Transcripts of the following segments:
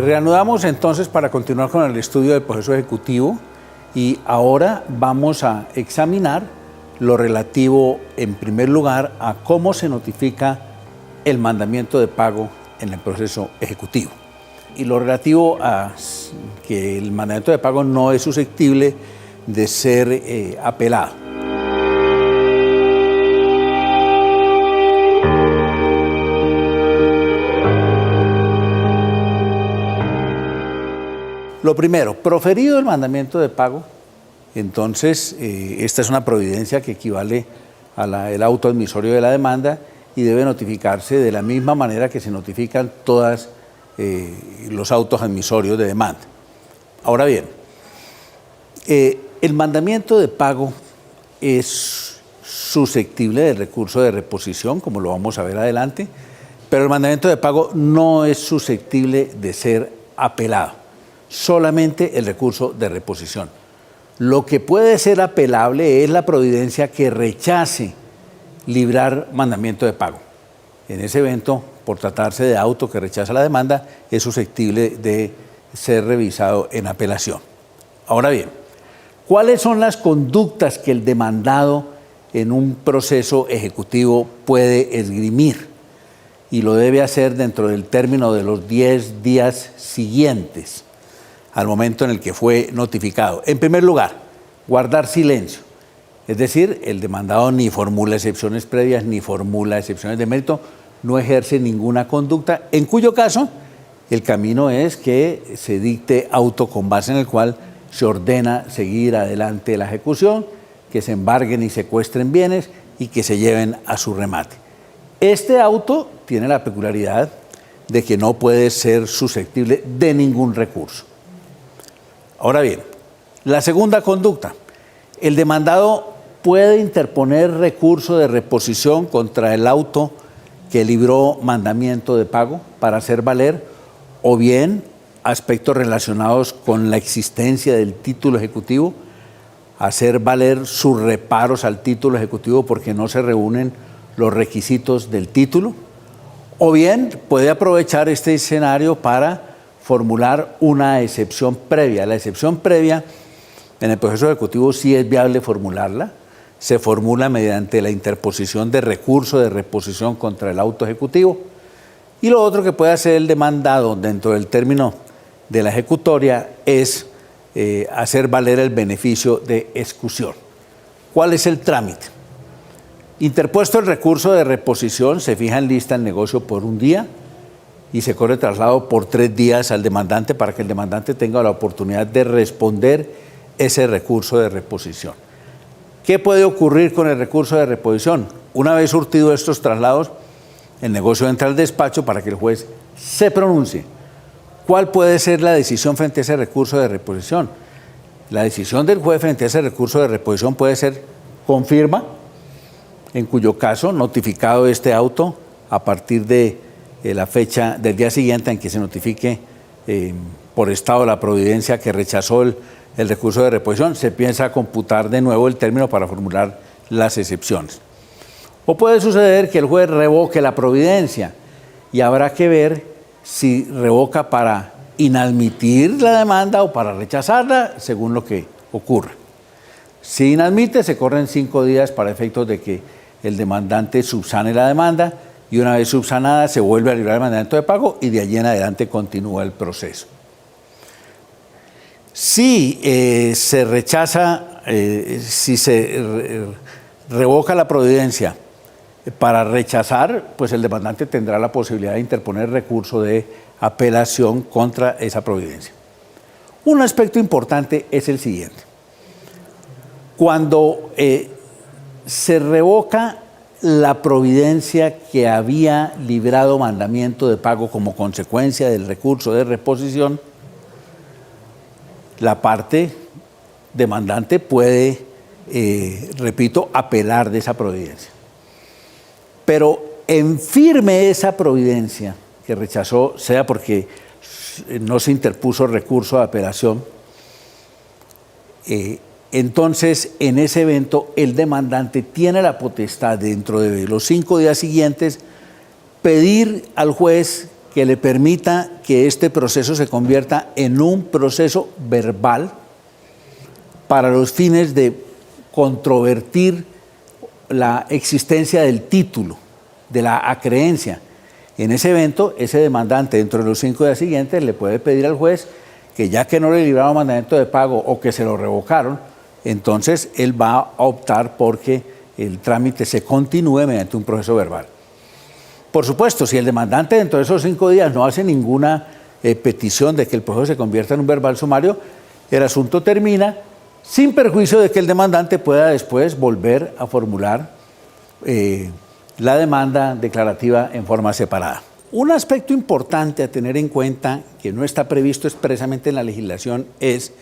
Reanudamos entonces para continuar con el estudio del proceso ejecutivo y ahora vamos a examinar lo relativo, en primer lugar, a cómo se notifica el mandamiento de pago en el proceso ejecutivo. Y lo relativo a que el mandamiento de pago no es susceptible de ser apelado. Lo primero, proferido el mandamiento de pago, entonces esta es una providencia que equivale al auto admisorio de la demanda y debe notificarse de la misma manera que se notifican todos los autos admisorios de demanda. Ahora bien, el mandamiento de pago es susceptible del recurso de reposición, como lo vamos a ver adelante, pero el mandamiento de pago no es susceptible de ser apelado. Solamente el recurso de reposición. Lo que puede ser apelable es la providencia que rechace librar mandamiento de pago. En ese evento, por tratarse de auto que rechaza la demanda, es susceptible de ser revisado en apelación. Ahora bien, ¿cuáles son las conductas que el demandado en un proceso ejecutivo puede esgrimir? Y lo debe hacer dentro del término de los 10 días siguientes al momento en el que fue notificado. En primer lugar, guardar silencio. Es decir, el demandado ni formula excepciones previas ni formula excepciones de mérito, no ejerce ninguna conducta, en cuyo caso el camino es que se dicte auto con base en el cual se ordena seguir adelante la ejecución, que se embarguen y secuestren bienes y que se lleven a su remate. Este auto tiene la peculiaridad de que no puede ser susceptible de ningún recurso. Ahora bien, la segunda conducta, el demandado puede interponer recurso de reposición contra el auto que libró mandamiento de pago para hacer valer o bien aspectos relacionados con la existencia del título ejecutivo, hacer valer sus reparos al título ejecutivo porque no se reúnen los requisitos del título, o bien puede aprovechar este escenario para formular una excepción previa. La excepción previa en el proceso ejecutivo sí es viable formularla, se formula mediante la interposición de recurso de reposición contra el auto ejecutivo y lo otro que puede hacer el demandado dentro del término de la ejecutoria es hacer valer el beneficio de excusión. ¿Cuál es el trámite? Interpuesto el recurso de reposición, se fija en lista el negocio por un día y se corre traslado por 3 días al demandante para que el demandante tenga la oportunidad de responder ese recurso de reposición. ¿Qué puede ocurrir con el recurso de reposición? Una vez surtido estos traslados, el negocio entra al despacho para que el juez se pronuncie. ¿Cuál puede ser la decisión frente a ese recurso de reposición? La decisión del juez frente a ese recurso de reposición puede ser confirma, en cuyo caso notificado este auto a partir de la fecha del día siguiente en que se notifique por estado la providencia que rechazó el recurso de reposición, se piensa a computar de nuevo el término para formular las excepciones. O puede suceder que el juez revoque la providencia y habrá que ver si revoca para inadmitir la demanda o para rechazarla, según lo que ocurra. Si inadmite, se corren 5 días para efectos de que el demandante subsane la demanda y una vez subsanada se vuelve a librar el mandamiento de pago y de allí en adelante continúa el proceso. Si se rechaza, si se revoca la providencia para rechazar, pues el demandante tendrá la posibilidad de interponer recurso de apelación contra esa providencia. Un aspecto importante es el siguiente. Cuando se revoca la providencia que había librado mandamiento de pago como consecuencia del recurso de reposición, la parte demandante puede, repito, apelar de esa providencia. Pero en firme esa providencia que rechazó, sea porque no se interpuso recurso de apelación, entonces en ese evento el demandante tiene la potestad dentro de los 5 días siguientes pedir al juez que le permita que este proceso se convierta en un proceso verbal para los fines de controvertir la existencia del título, de la acreencia. En ese evento, ese demandante, dentro de los 5 días siguientes, le puede pedir al juez que ya que no le libraron mandamiento de pago o que se lo revocaron, entonces él va a optar porque el trámite se continúe mediante un proceso verbal. Por supuesto, si el demandante dentro de esos 5 días no hace ninguna petición de que el proceso se convierta en un verbal sumario, el asunto termina sin perjuicio de que el demandante pueda después volver a formular la demanda declarativa en forma separada. Un aspecto importante a tener en cuenta, que no está previsto expresamente en la legislación, es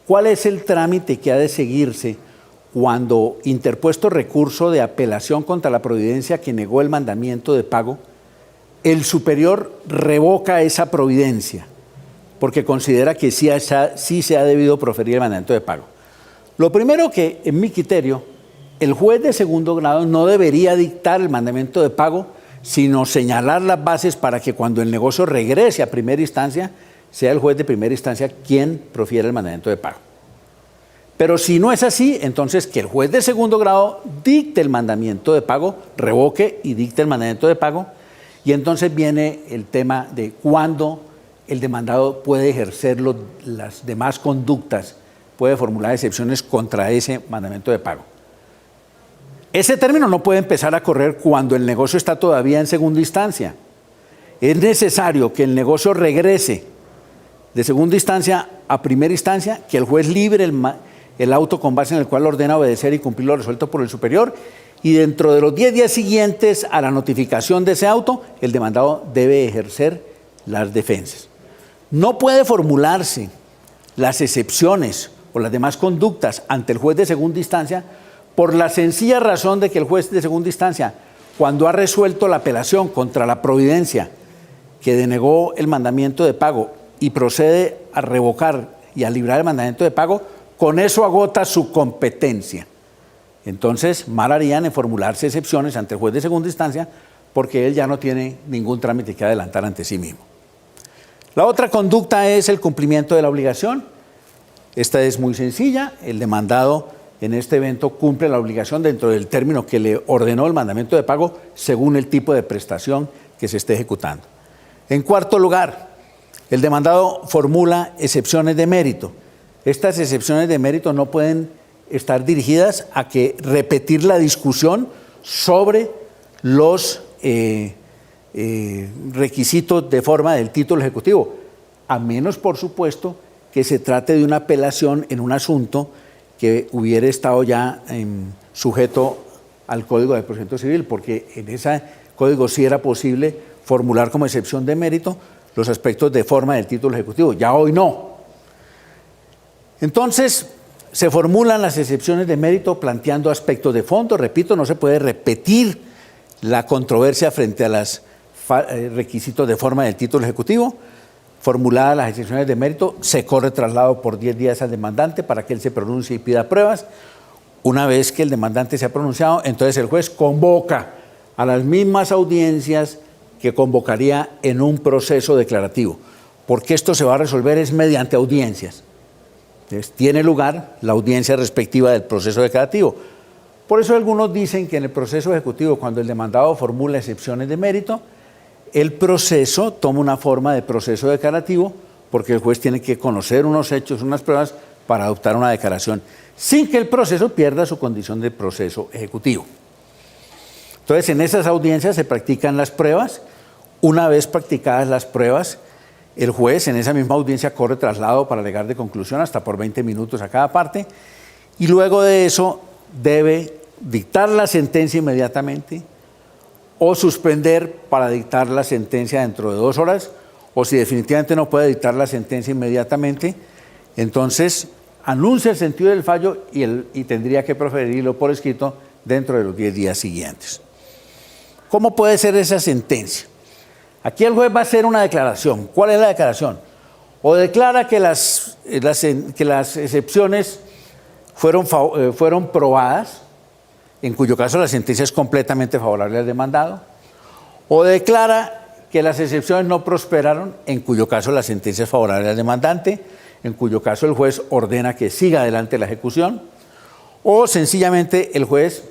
cuál es el trámite que ha de seguirse cuando, interpuesto recurso de apelación contra la providencia que negó el mandamiento de pago, el superior revoca esa providencia porque considera que sí se ha debido proferir el mandamiento de pago. Lo primero que, en mi criterio, el juez de segundo grado no debería dictar el mandamiento de pago, sino señalar las bases para que cuando el negocio regrese a primera instancia, sea el juez de primera instancia quien profiera el mandamiento de pago. Pero si no es así, entonces que el juez de segundo grado dicte el mandamiento de pago, revoque y dicte el mandamiento de pago, y entonces viene el tema de cuándo el demandado puede ejercer las demás conductas, puede formular excepciones contra ese mandamiento de pago. Ese término no puede empezar a correr cuando el negocio está todavía en segunda instancia. Es necesario que el negocio regrese de segunda instancia a primera instancia, que el juez libre el auto con base en el cual ordena obedecer y cumplir lo resuelto por el superior, y dentro de los 10 días siguientes a la notificación de ese auto, el demandado debe ejercer las defensas. No puede formularse las excepciones o las demás conductas ante el juez de segunda instancia por la sencilla razón de que el juez de segunda instancia, cuando ha resuelto la apelación contra la providencia que denegó el mandamiento de pago y procede a revocar y a librar el mandamiento de pago, con eso agota su competencia. Entonces, mal harían en formularse excepciones ante el juez de segunda instancia porque él ya no tiene ningún trámite que adelantar ante sí mismo. La otra conducta es el cumplimiento de la obligación. Esta es muy sencilla. El demandado en este evento cumple la obligación dentro del término que le ordenó el mandamiento de pago según el tipo de prestación que se esté ejecutando. En cuarto lugar, el demandado formula excepciones de mérito. Estas excepciones de mérito no pueden estar dirigidas a que repetir la discusión sobre los requisitos de forma del título ejecutivo, a menos, por supuesto, que se trate de una apelación en un asunto que hubiera estado ya sujeto al Código de Procedimiento Civil, porque en ese código sí era posible formular como excepción de mérito los aspectos de forma del título ejecutivo, ya hoy no. Entonces, se formulan las excepciones de mérito planteando aspectos de fondo. Repito, no se puede repetir la controversia frente a los requisitos de forma del título ejecutivo. Formuladas las excepciones de mérito, se corre traslado por 10 días al demandante para que él se pronuncie y pida pruebas. Una vez que el demandante se ha pronunciado, entonces el juez convoca a las mismas audiencias que convocaría en un proceso declarativo, porque esto se va a resolver es mediante audiencias. Entonces, tiene lugar la audiencia respectiva del proceso declarativo. Por eso algunos dicen que en el proceso ejecutivo, cuando el demandado formula excepciones de mérito, el proceso toma una forma de proceso declarativo, porque el juez tiene que conocer unos hechos, unas pruebas, para adoptar una declaración, sin que el proceso pierda su condición de proceso ejecutivo. Entonces, en esas audiencias se practican las pruebas. Una vez practicadas las pruebas, el juez en esa misma audiencia corre traslado para alegar de conclusión hasta por 20 minutos a cada parte, y luego de eso debe dictar la sentencia inmediatamente o suspender para dictar la sentencia dentro de 2 horas, o si definitivamente no puede dictar la sentencia inmediatamente, entonces anuncia el sentido del fallo y tendría que proferirlo por escrito dentro de los 10 días siguientes. ¿Cómo puede ser esa sentencia? Aquí el juez va a hacer una declaración. ¿Cuál es la declaración? O declara que las excepciones fueron probadas, en cuyo caso la sentencia es completamente favorable al demandado, o declara que las excepciones no prosperaron, en cuyo caso la sentencia es favorable al demandante, en cuyo caso el juez ordena que siga adelante la ejecución, o sencillamente el juez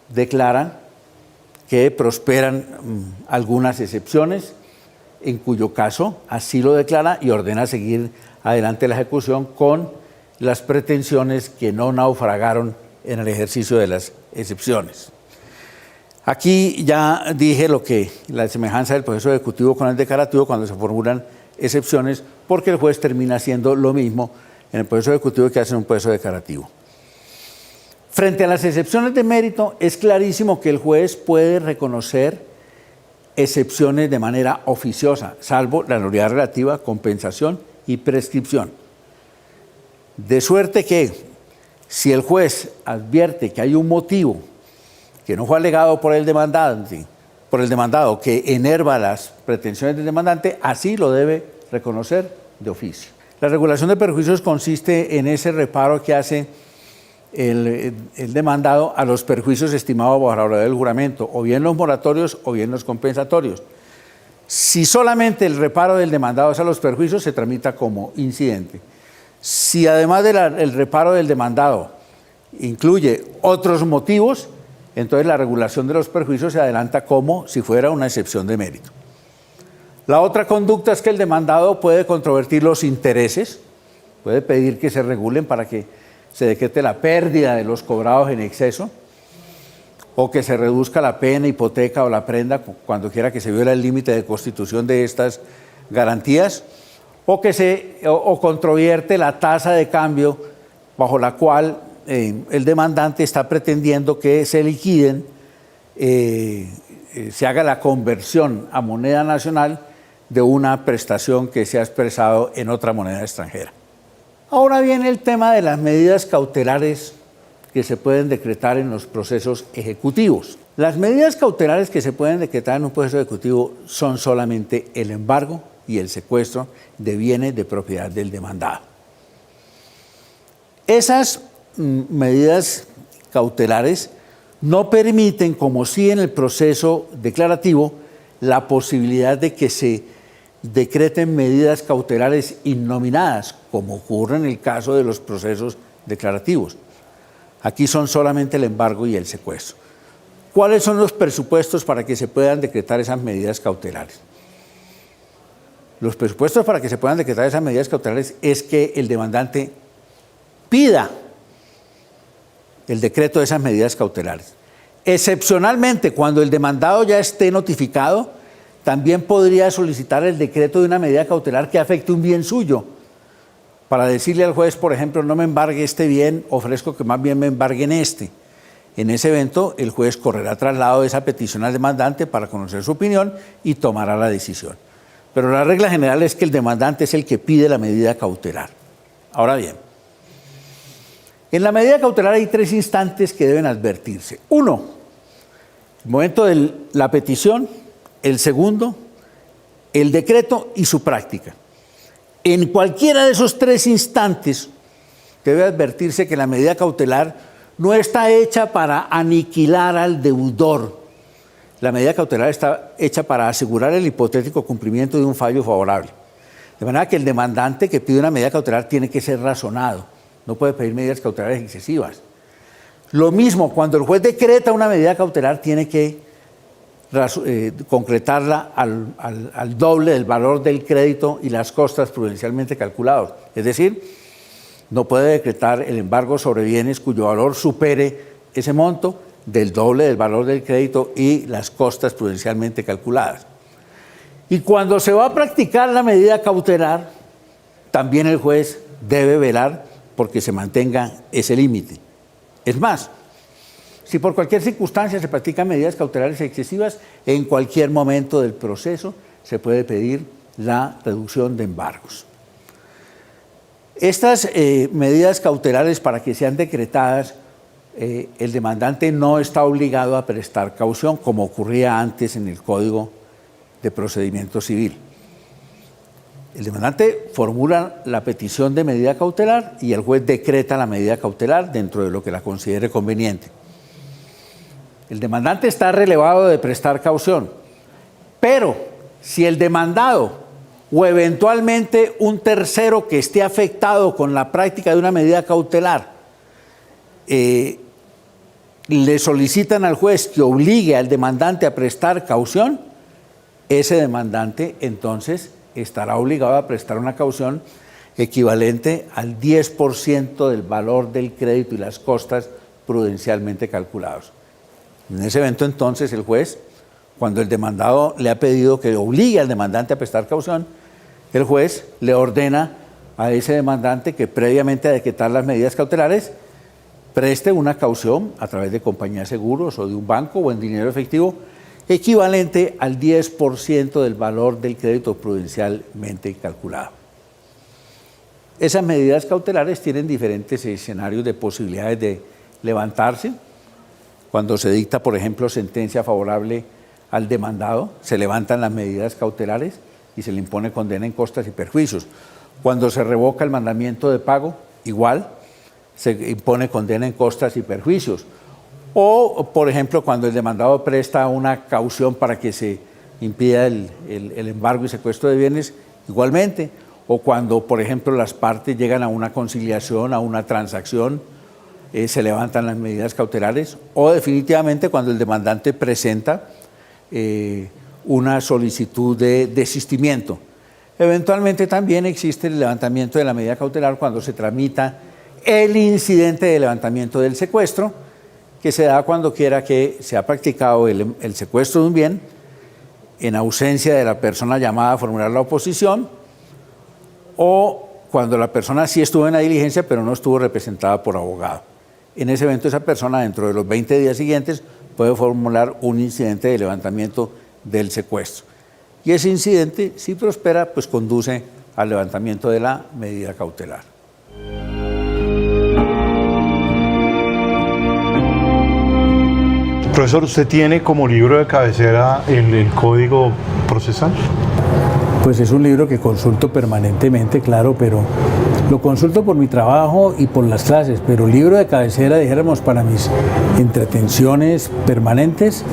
declara que prosperan algunas excepciones, en cuyo caso así lo declara y ordena seguir adelante la ejecución con las pretensiones que no naufragaron en el ejercicio de las excepciones. Aquí ya dije la semejanza del proceso ejecutivo con el declarativo cuando se formulan excepciones, porque el juez termina haciendo lo mismo en el proceso ejecutivo que hace en un proceso declarativo. Frente a las excepciones de mérito, es clarísimo que el juez puede reconocer excepciones de manera oficiosa, salvo la nulidad relativa, compensación y prescripción. De suerte que, si el juez advierte que hay un motivo que no fue alegado por el demandado que enerva las pretensiones del demandante, así lo debe reconocer de oficio. La regulación de perjuicios consiste en ese reparo que hace el demandado a los perjuicios estimados bajo la oralidad del juramento, o bien los moratorios o bien los compensatorios. Si solamente el reparo del demandado es a los perjuicios, se tramita como incidente. Si además del reparo del demandado incluye otros motivos, entonces la regulación de los perjuicios se adelanta como si fuera una excepción de mérito. La otra conducta es que el demandado puede controvertir los intereses, puede pedir que se regulen para que se decrete la pérdida de los cobrados en exceso, o que se reduzca la pena, hipoteca o la prenda cuando quiera que se viola el límite de constitución de estas garantías, o controvierte la tasa de cambio bajo la cual el demandante está pretendiendo que se liquiden, se haga la conversión a moneda nacional de una prestación que se ha expresado en otra moneda extranjera. Ahora viene el tema de las medidas cautelares que se pueden decretar en los procesos ejecutivos. Las medidas cautelares que se pueden decretar en un proceso ejecutivo son solamente el embargo y el secuestro de bienes de propiedad del demandado. Esas medidas cautelares no permiten, como sí en el proceso declarativo, la posibilidad de que se decreten medidas cautelares innominadas, como ocurre en el caso de los procesos declarativos. Aquí son solamente el embargo y el secuestro. ¿Cuáles son los presupuestos para que se puedan decretar esas medidas cautelares? Los presupuestos para que se puedan decretar esas medidas cautelares es que el demandante pida el decreto de esas medidas cautelares. Excepcionalmente, cuando el demandado ya esté notificado, también podría solicitar el decreto de una medida cautelar que afecte un bien suyo, para decirle al juez, por ejemplo, no me embargue este bien, ofrezco que más bien me embarguen este. En ese evento, el juez correrá traslado de esa petición al demandante para conocer su opinión y tomará la decisión. Pero la regla general es que el demandante es el que pide la medida cautelar. Ahora bien, en la medida cautelar hay 3 instantes que deben advertirse. 1, el momento de la petición; el segundo, el decreto y su práctica. En cualquiera de esos 3 instantes debe advertirse que la medida cautelar no está hecha para aniquilar al deudor. La medida cautelar está hecha para asegurar el hipotético cumplimiento de un fallo favorable. De manera que el demandante que pide una medida cautelar tiene que ser razonado, no puede pedir medidas cautelares excesivas. Lo mismo, cuando el juez decreta una medida cautelar, tiene que concretarla al doble del valor del crédito y las costas prudencialmente calculados. Es decir, no puede decretar el embargo sobre bienes cuyo valor supere ese monto del doble del valor del crédito y las costas prudencialmente calculadas. Y cuando se va a practicar la medida cautelar, también el juez debe velar porque se mantenga ese límite. Es más, si por cualquier circunstancia se practican medidas cautelares excesivas, en cualquier momento del proceso se puede pedir la reducción de embargos. Estas medidas cautelares, para que sean decretadas, el demandante no está obligado a prestar caución, como ocurría antes en el Código de Procedimiento Civil. El demandante formula la petición de medida cautelar y el juez decreta la medida cautelar dentro de lo que la considere conveniente. El demandante está relevado de prestar caución, pero Si el demandado o eventualmente un tercero que esté afectado con la práctica de una medida cautelar le solicitan al juez que obligue al demandante a prestar caución, ese demandante entonces estará obligado a prestar una caución equivalente al 10% del valor del crédito y las costas prudencialmente calculados. En ese evento entonces el juez, cuando el demandado le ha pedido que obligue al demandante a prestar caución, el juez le ordena a ese demandante que previamente a decretar las medidas cautelares preste una caución a través de compañías de seguros o de un banco o en dinero efectivo equivalente al 10% del valor del crédito prudencialmente calculado. Esas medidas cautelares tienen diferentes escenarios de posibilidades de levantarse. Cuando se dicta, por ejemplo, sentencia favorable al demandado, se levantan las medidas cautelares y se le impone condena en costas y perjuicios. Cuando se revoca el mandamiento de pago, igual, se impone condena en costas y perjuicios. O, por ejemplo, cuando el demandado presta una caución para que se impida el embargo y secuestro de bienes, igualmente. O cuando, por ejemplo, las partes llegan a una conciliación, a una transacción, se levantan las medidas cautelares. O definitivamente cuando el demandante presenta una solicitud de desistimiento. Eventualmente también existe el levantamiento de la medida cautelar cuando se tramita el incidente de levantamiento del secuestro, que se da cuando quiera que se ha practicado el secuestro de un bien en ausencia de la persona llamada a formular la oposición, o cuando la persona sí estuvo en la diligencia pero no estuvo representada por abogado. En ese evento esa persona dentro de los 20 días siguientes puede formular un incidente de levantamiento del secuestro. Y ese incidente, si prospera, pues conduce al levantamiento de la medida cautelar. Profesor, ¿usted tiene como libro de cabecera el Código Procesal? Pues es un libro que consulto permanentemente, claro, pero lo consulto por mi trabajo y por las clases, pero libro de cabecera, dijéramos, para mis entretenciones permanentes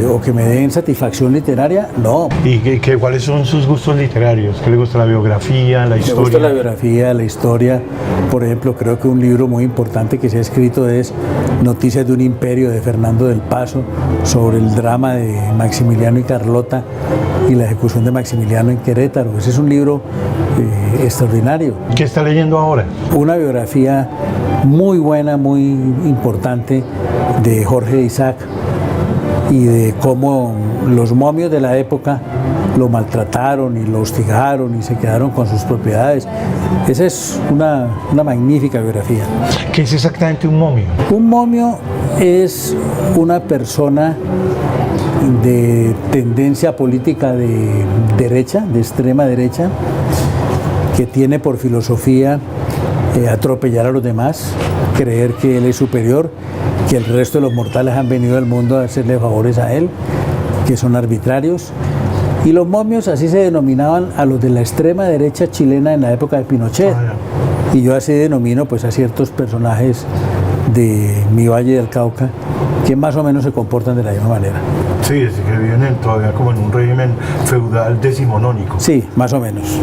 o que me den satisfacción literaria, no. ¿Y cuáles son sus gustos literarios? ¿Qué le gusta la biografía, la historia? Me gusta la biografía, la historia. Por ejemplo, creo que un libro muy importante que se ha escrito es Noticias de un imperio, de Fernando del Paso, sobre el drama de Maximiliano y Carlota y la ejecución de Maximiliano en Querétaro. Ese es un libro extraordinario. ¿Qué está leyendo ahora? Una biografía muy buena, muy importante de Jorge de Isaac y de cómo los momios de la época lo maltrataron y lo hostigaron y se quedaron con sus propiedades. Esa es una magnífica biografía. ¿Qué es exactamente un momio? Un momio es una persona de tendencia política de derecha, de extrema derecha, que tiene por filosofía atropellar a los demás, creer que él es superior, que el resto de los mortales han venido al mundo a hacerle favores a él, que son arbitrarios. Y los momios así se denominaban a los de la extrema derecha chilena en la época de Pinochet. Y yo así denomino pues a ciertos personajes de mi Valle del Cauca que más o menos se comportan de la misma manera. Sí, es que viven todavía como en un régimen feudal decimonónico. Sí, más o menos.